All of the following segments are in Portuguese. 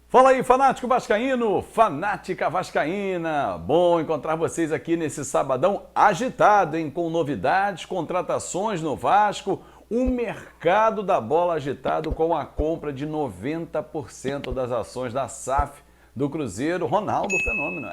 Fala aí, fanático vascaíno, fanática vascaína. Bom encontrar vocês aqui nesse sabadão agitado, hein? Com novidades, contratações no Vasco, o mercado da bola agitado com a compra de 90% das ações da SAF do Cruzeiro. Ronaldo Fenômeno,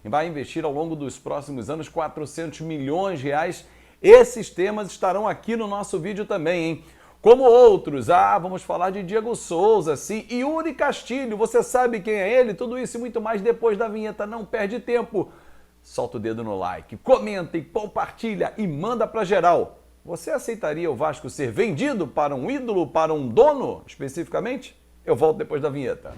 e vai investir ao longo dos próximos anos 400 milhões de reais. Esses temas estarão aqui no nosso vídeo também, hein? Como outros, vamos falar de Diego Souza, sim, e Yuri Castilho, você sabe quem é ele? Tudo isso e muito mais depois da vinheta, não perde tempo. Solta o dedo no like, comenta e compartilha e manda pra geral. Você aceitaria o Vasco ser vendido para um ídolo, para um dono, especificamente? Eu volto depois da vinheta.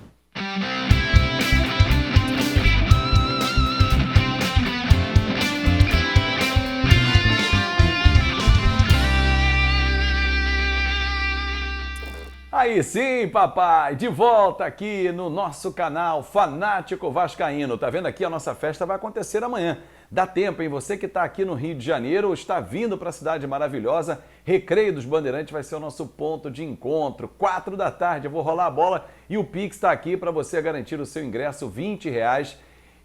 Aí sim, papai, de volta aqui no nosso canal Fanático Vascaíno. Tá vendo aqui? A nossa festa vai acontecer amanhã. Dá tempo, hein? Você que está aqui no Rio de Janeiro, está vindo para a cidade maravilhosa, Recreio dos Bandeirantes vai ser o nosso ponto de encontro. 4 da tarde, eu vou rolar a bola e o Pix está aqui para você garantir o seu ingresso, R$20.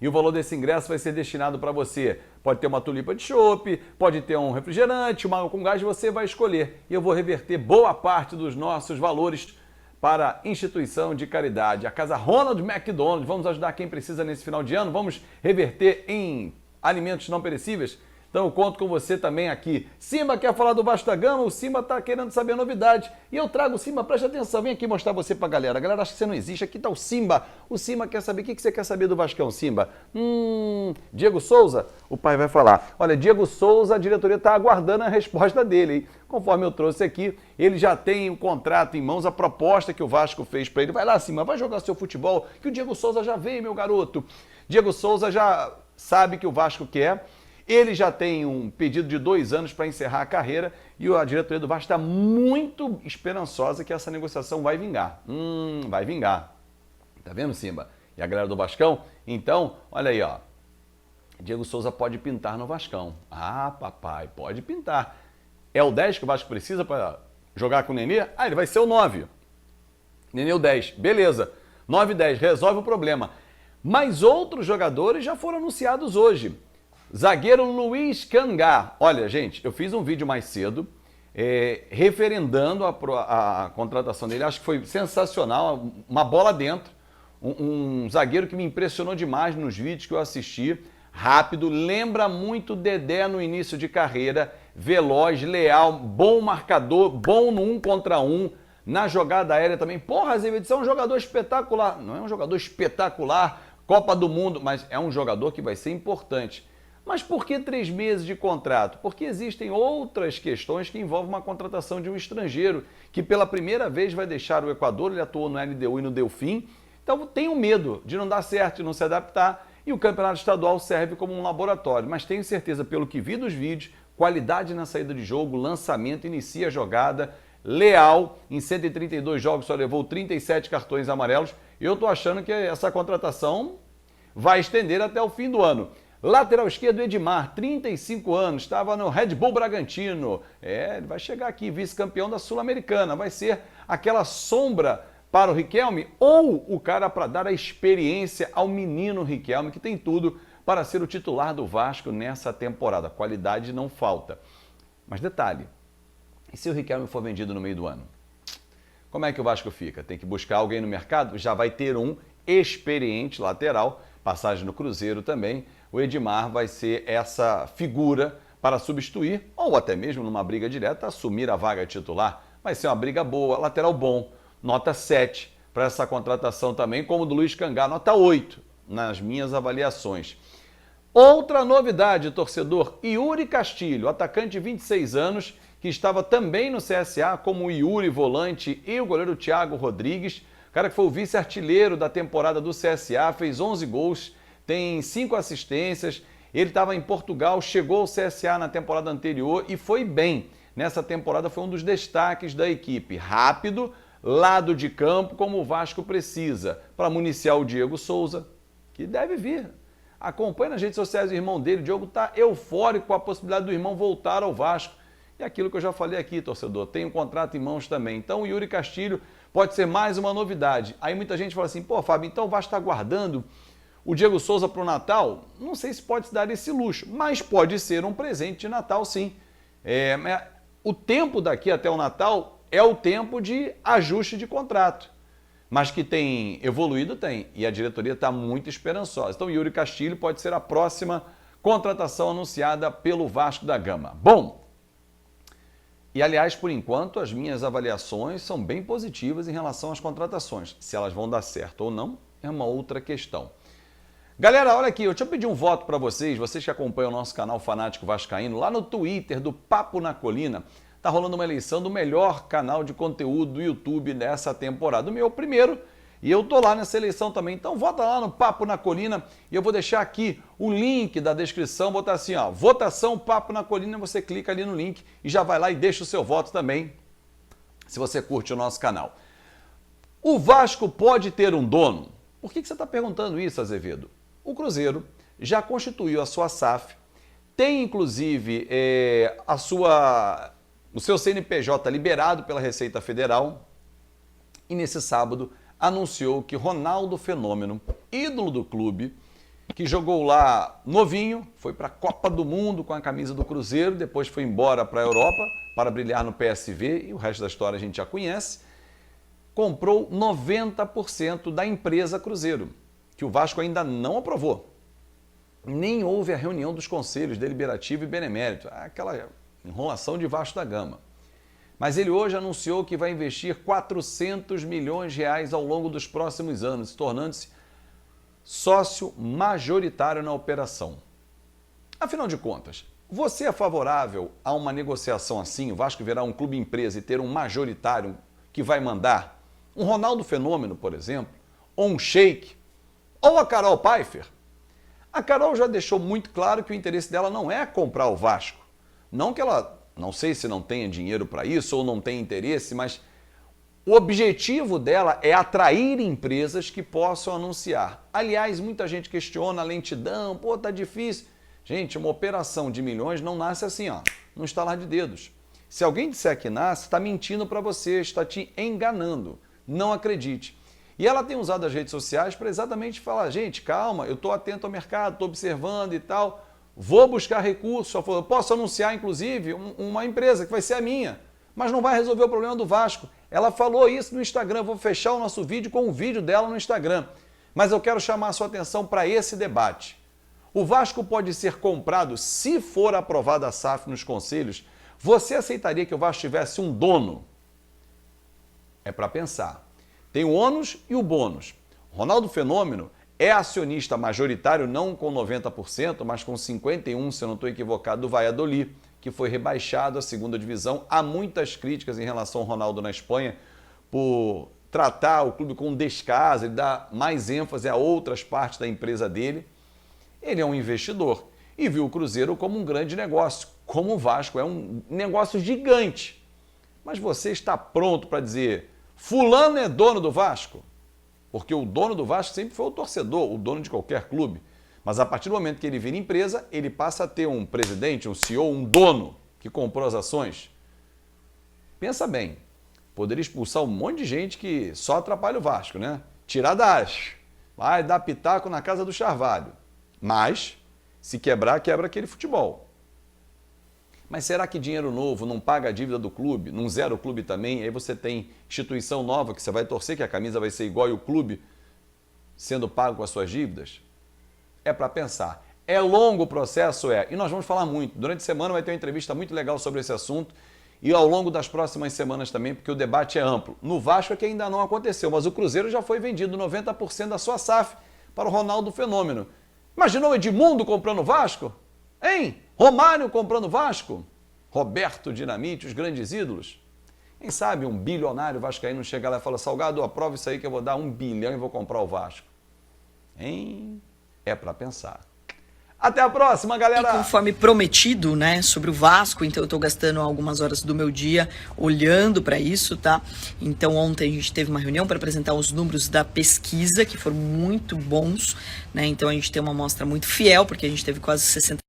E o valor desse ingresso vai ser destinado para você. Pode ter uma tulipa de chopp, pode ter um refrigerante, uma água com gás, você vai escolher. E eu vou reverter boa parte dos nossos valores para a instituição de caridade, a Casa Ronald McDonald. Vamos ajudar quem precisa nesse final de ano, vamos reverter em alimentos não perecíveis. Então eu conto com você também aqui. Simba quer falar do Vasco da Gama, o Simba tá querendo saber a novidade. E eu trago o Simba, preste atenção, vem aqui mostrar você pra galera. A galera acha que você não existe, aqui tá o Simba. O Simba quer saber, o que você quer saber do Vascão, Simba? Diego Souza? O pai vai falar. Olha, Diego Souza, a diretoria tá aguardando a resposta dele, hein? Conforme eu trouxe aqui, ele já tem o contrato em mãos, a proposta que o Vasco fez pra ele. Vai lá, Simba, vai jogar seu futebol, que o Diego Souza já veio, meu garoto. Diego Souza já sabe que o Vasco quer. Ele já tem um pedido de 2 anos para encerrar a carreira e a diretoria do Vasco está muito esperançosa que essa negociação vai vingar. Vai vingar. Tá vendo, Simba? E a galera do Vascão? Então, olha aí, ó. Diego Souza pode pintar no Vascão. Papai, pode pintar. É o 10 que o Vasco precisa para jogar com o Nenê? Ele vai ser o 9. Nenê o 10. Beleza. 9 e 10. Resolve o problema. Mas outros jogadores já foram anunciados hoje. Zagueiro Luiz Cangá. Olha, gente, eu fiz um vídeo mais cedo referendando a contratação dele. Acho que foi sensacional, uma bola dentro. Um zagueiro que me impressionou demais nos vídeos que eu assisti. Rápido, lembra muito Dedé no início de carreira. Veloz, leal, bom marcador, bom no 1 contra 1. Na jogada aérea também. Porra, Azevedo, é um jogador espetacular. Não é um jogador espetacular, Copa do Mundo, mas é um jogador que vai ser importante. Mas por que 3 meses de contrato? Porque existem outras questões que envolvem uma contratação de um estrangeiro, que pela primeira vez vai deixar o Equador, ele atuou no LDU e no Delfim, então tenho medo de não dar certo, de não se adaptar, e o campeonato estadual serve como um laboratório, mas tenho certeza, pelo que vi dos vídeos, qualidade na saída de jogo, lançamento, inicia a jogada, leal, em 132 jogos só levou 37 cartões amarelos, eu tô achando que essa contratação vai estender até o fim do ano. Lateral esquerdo, Edmar, 35 anos, estava no Red Bull Bragantino. Ele vai chegar aqui, vice-campeão da Sul-Americana. Vai ser aquela sombra para o Riquelme ou o cara para dar a experiência ao menino Riquelme, que tem tudo para ser o titular do Vasco nessa temporada. Qualidade não falta. Mas detalhe, e se o Riquelme for vendido no meio do ano? Como é que o Vasco fica? Tem que buscar alguém no mercado? Já vai ter um experiente lateral, passagem no Cruzeiro também. O Edmar vai ser essa figura para substituir, ou até mesmo numa briga direta, assumir a vaga titular. Vai ser uma briga boa, lateral bom, nota 7 para essa contratação também, como do Luiz Cangá, nota 8 nas minhas avaliações. Outra novidade, torcedor, Yuri Castilho, atacante de 26 anos, que estava também no CSA, como o Yuri volante e o goleiro Thiago Rodrigues, cara que foi o vice-artilheiro da temporada do CSA, fez 11 gols, tem 5 assistências, ele estava em Portugal, chegou ao CSA na temporada anterior e foi bem. Nessa temporada foi um dos destaques da equipe. Rápido, lado de campo, como o Vasco precisa, para municiar o Diego Souza, que deve vir. Acompanhe nas redes sociais o irmão dele, o Diogo está eufórico com a possibilidade do irmão voltar ao Vasco. E aquilo que eu já falei aqui, torcedor, tem um contrato em mãos também. Então o Yuri Castilho pode ser mais uma novidade. Aí muita gente fala assim, pô, Fábio, então o Vasco está guardando o Diego Souza para o Natal? Não sei se pode se dar esse luxo, mas pode ser um presente de Natal, sim. O tempo daqui até o Natal é o tempo de ajuste de contrato. Mas que tem evoluído, tem. E a diretoria está muito esperançosa. Então, Yuri Castilho pode ser a próxima contratação anunciada pelo Vasco da Gama. Bom, e aliás, por enquanto, as minhas avaliações são bem positivas em relação às contratações. Se elas vão dar certo ou não, é uma outra questão. Galera, olha aqui, deixa eu pedir um voto para vocês que acompanham o nosso canal Fanático Vascaíno, lá no Twitter do Papo na Colina. Tá rolando uma eleição do melhor canal de conteúdo do YouTube nessa temporada. O meu primeiro, e eu tô lá nessa eleição também. Então vota lá no Papo na Colina e eu vou deixar aqui o link da descrição, botar assim, ó, votação Papo na Colina, você clica ali no link e já vai lá e deixa o seu voto também, se você curte o nosso canal. O Vasco pode ter um dono? Por que você está perguntando isso, Azevedo? O Cruzeiro já constituiu a sua SAF, tem inclusive o seu CNPJ liberado pela Receita Federal e nesse sábado anunciou que Ronaldo Fenômeno, ídolo do clube, que jogou lá novinho, foi para a Copa do Mundo com a camisa do Cruzeiro, depois foi embora para a Europa para brilhar no PSV e o resto da história a gente já conhece, comprou 90% da empresa Cruzeiro, que o Vasco ainda não aprovou. Nem houve a reunião dos conselhos deliberativo e benemérito, aquela enrolação de Vasco da Gama. Mas ele hoje anunciou que vai investir 400 milhões de reais ao longo dos próximos anos, tornando-se sócio majoritário na operação. Afinal de contas, você é favorável a uma negociação assim, o Vasco virar um clube empresa e ter um majoritário que vai mandar? Um Ronaldo Fenômeno, por exemplo, ou um Sheik, ou a Carol Pfeiffer? A Carol já deixou muito claro que o interesse dela não é comprar o Vasco. Não que ela, não sei se não tenha dinheiro para isso ou não tenha interesse, mas o objetivo dela é atrair empresas que possam anunciar. Aliás, muita gente questiona a lentidão, pô, tá difícil. Gente, uma operação de milhões não nasce assim, ó, num estalar de dedos. Se alguém disser que nasce, está mentindo para você, está te enganando. Não acredite. E ela tem usado as redes sociais para exatamente falar, gente, calma, eu estou atento ao mercado, estou observando e tal. Vou buscar recursos, eu posso anunciar, inclusive, uma empresa que vai ser a minha, mas não vai resolver o problema do Vasco. Ela falou isso no Instagram, vou fechar o nosso vídeo com um vídeo dela no Instagram. Mas eu quero chamar a sua atenção para esse debate. O Vasco pode ser comprado se for aprovada a SAF nos conselhos. Você aceitaria que o Vasco tivesse um dono? É para pensar. Tem o ônus e o bônus. Ronaldo Fenômeno é acionista majoritário, não com 90%, mas com 51%, se eu não estou equivocado, do Valladolid, que foi rebaixado à segunda divisão. Há muitas críticas em relação ao Ronaldo na Espanha por tratar o clube com descaso, ele dá mais ênfase a outras partes da empresa dele. Ele é um investidor e viu o Cruzeiro como um grande negócio, como o Vasco é um negócio gigante. Mas você está pronto para dizer, fulano é dono do Vasco? Porque o dono do Vasco sempre foi o torcedor, o dono de qualquer clube. Mas a partir do momento que ele vira empresa, ele passa a ter um presidente, um CEO, um dono que comprou as ações. Pensa bem, poderia expulsar um monte de gente que só atrapalha o Vasco, né? Tirar da haste, vai dar pitaco na casa do Charvalho. Mas, se quebrar, quebra aquele futebol. Mas será que dinheiro novo não paga a dívida do clube? Não zera o clube também? Aí você tem instituição nova que você vai torcer que a camisa vai ser igual e o clube sendo pago com as suas dívidas? É para pensar. É longo o processo? É. E nós vamos falar muito. Durante a semana vai ter uma entrevista muito legal sobre esse assunto e ao longo das próximas semanas também, porque o debate é amplo. No Vasco é que ainda não aconteceu, mas o Cruzeiro já foi vendido 90% da sua SAF para o Ronaldo Fenômeno. Imaginou o Edmundo comprando o Vasco? Hein? Romário comprando o Vasco? Roberto Dinamite, os grandes ídolos? Quem sabe um bilionário vascaíno chega lá e fala, Salgado, aprova isso aí que eu vou dar 1 bilhão e vou comprar o Vasco. Hein? É para pensar. Até a próxima, galera! E conforme prometido, né, sobre o Vasco, então eu tô gastando algumas horas do meu dia olhando para isso, tá? Então ontem a gente teve uma reunião para apresentar os números da pesquisa, que foram muito bons, né? Então a gente tem uma amostra muito fiel, porque a gente teve quase 60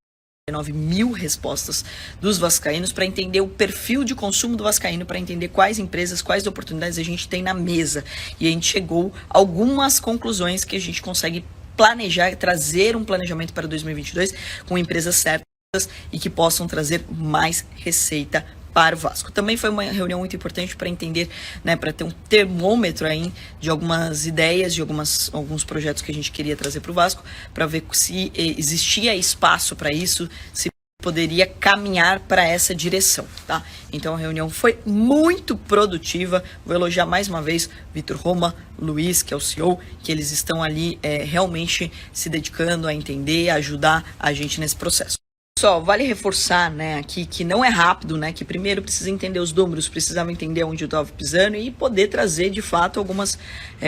9.000 respostas dos vascaínos para entender o perfil de consumo do vascaíno, para entender quais empresas, quais oportunidades a gente tem na mesa. E a gente chegou a algumas conclusões que a gente consegue planejar, trazer um planejamento para 2022 com empresas certas e que possam trazer mais receita para o Vasco. Também foi uma reunião muito importante para entender, né, para ter um termômetro aí de algumas ideias, de alguns projetos que a gente queria trazer para o Vasco, para ver se existia espaço para isso, se poderia caminhar para essa direção, tá? Então a reunião foi muito produtiva. Vou elogiar mais uma vez Vitor Roma, Luiz, que é o CEO, que eles estão ali realmente se dedicando a entender, a ajudar a gente nesse processo. Só vale reforçar, né, aqui que não é rápido, né, que primeiro precisa entender os números, precisava entender onde eu estava pisando e poder trazer de fato algumas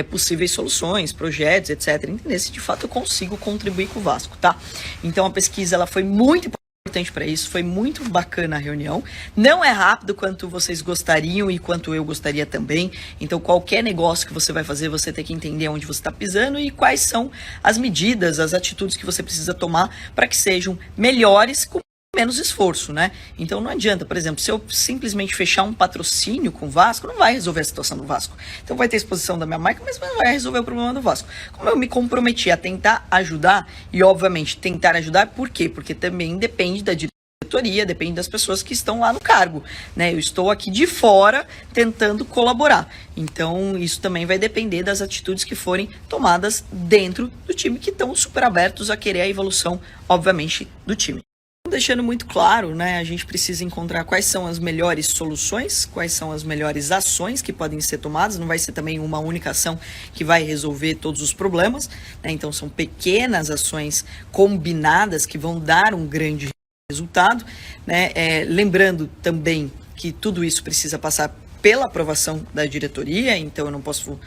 possíveis soluções, projetos, etc. Entender se de fato eu consigo contribuir com o Vasco, tá? Então a pesquisa ela foi muito importante para isso, foi muito bacana a reunião. Não é rápido quanto vocês gostariam e quanto eu gostaria também. Então qualquer negócio que você vai fazer, você tem que entender onde você está pisando e quais são as medidas, as atitudes que você precisa tomar para que sejam melhores com menos esforço, né? Então não adianta, por exemplo, se eu simplesmente fechar um patrocínio com o Vasco, não vai resolver a situação do Vasco. Então vai ter exposição da minha marca, mas não vai resolver o problema do Vasco. Como eu me comprometi a tentar ajudar, e obviamente tentar ajudar, por quê? Porque também depende da diretoria, depende das pessoas que estão lá no cargo, né? Eu estou aqui de fora tentando colaborar. Então isso também vai depender das atitudes que forem tomadas dentro do time, que estão super abertos a querer a evolução, obviamente, do time. Deixando muito claro, né, a gente precisa encontrar quais são as melhores soluções, quais são as melhores ações que podem ser tomadas. Não vai ser também uma única ação que vai resolver todos os problemas, né? Então são pequenas ações combinadas que vão dar um grande resultado, né? Lembrando também que tudo isso precisa passar pela aprovação da diretoria, então eu não posso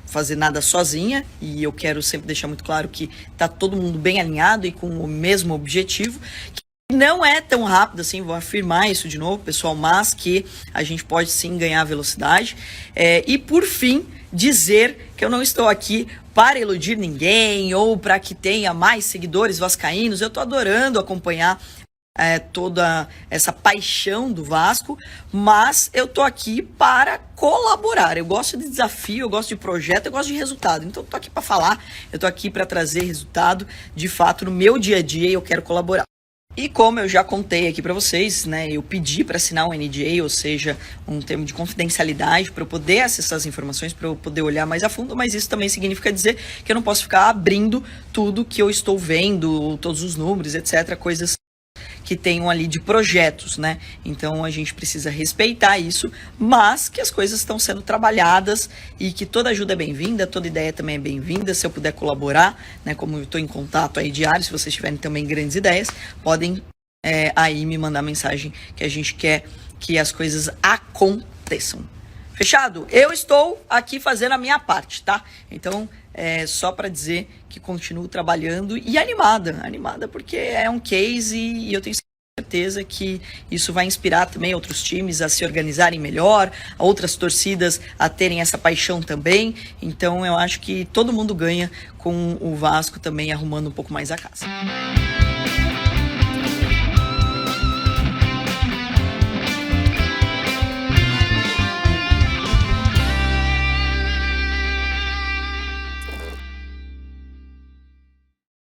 fazer nada sozinha, e eu quero sempre deixar muito claro que está todo mundo bem alinhado e com o mesmo objetivo, que não é tão rápido assim, vou afirmar isso de novo, pessoal, mas que a gente pode sim ganhar velocidade. E por fim, dizer que eu não estou aqui para iludir ninguém ou para que tenha mais seguidores vascaínos. Eu estou adorando acompanhar toda essa paixão do Vasco, mas eu tô aqui para colaborar. Eu gosto de desafio, eu gosto de projeto, eu gosto de resultado. Então eu tô aqui para falar, eu tô aqui para trazer resultado de fato no meu dia a dia e eu quero colaborar. E como eu já contei aqui para vocês, né, eu pedi para assinar um NDA, ou seja, um termo de confidencialidade, para eu poder acessar as informações, para eu poder olhar mais a fundo, mas isso também significa dizer que eu não posso ficar abrindo tudo que eu estou vendo, todos os números, etc., coisas que tenham ali de projetos, né? Então a gente precisa respeitar isso, mas que as coisas estão sendo trabalhadas e que toda ajuda é bem-vinda, toda ideia também é bem-vinda. Se eu puder colaborar, né? Como eu estou em contato aí diário, se vocês tiverem também grandes ideias, podem aí me mandar mensagem, que a gente quer que as coisas aconteçam. Fechado? Eu estou aqui fazendo a minha parte, tá? Então, só para dizer que continuo trabalhando e animada porque é um case e eu tenho certeza que isso vai inspirar também outros times a se organizarem melhor, outras torcidas a terem essa paixão também. Então, eu acho que todo mundo ganha com o Vasco também arrumando um pouco mais a casa.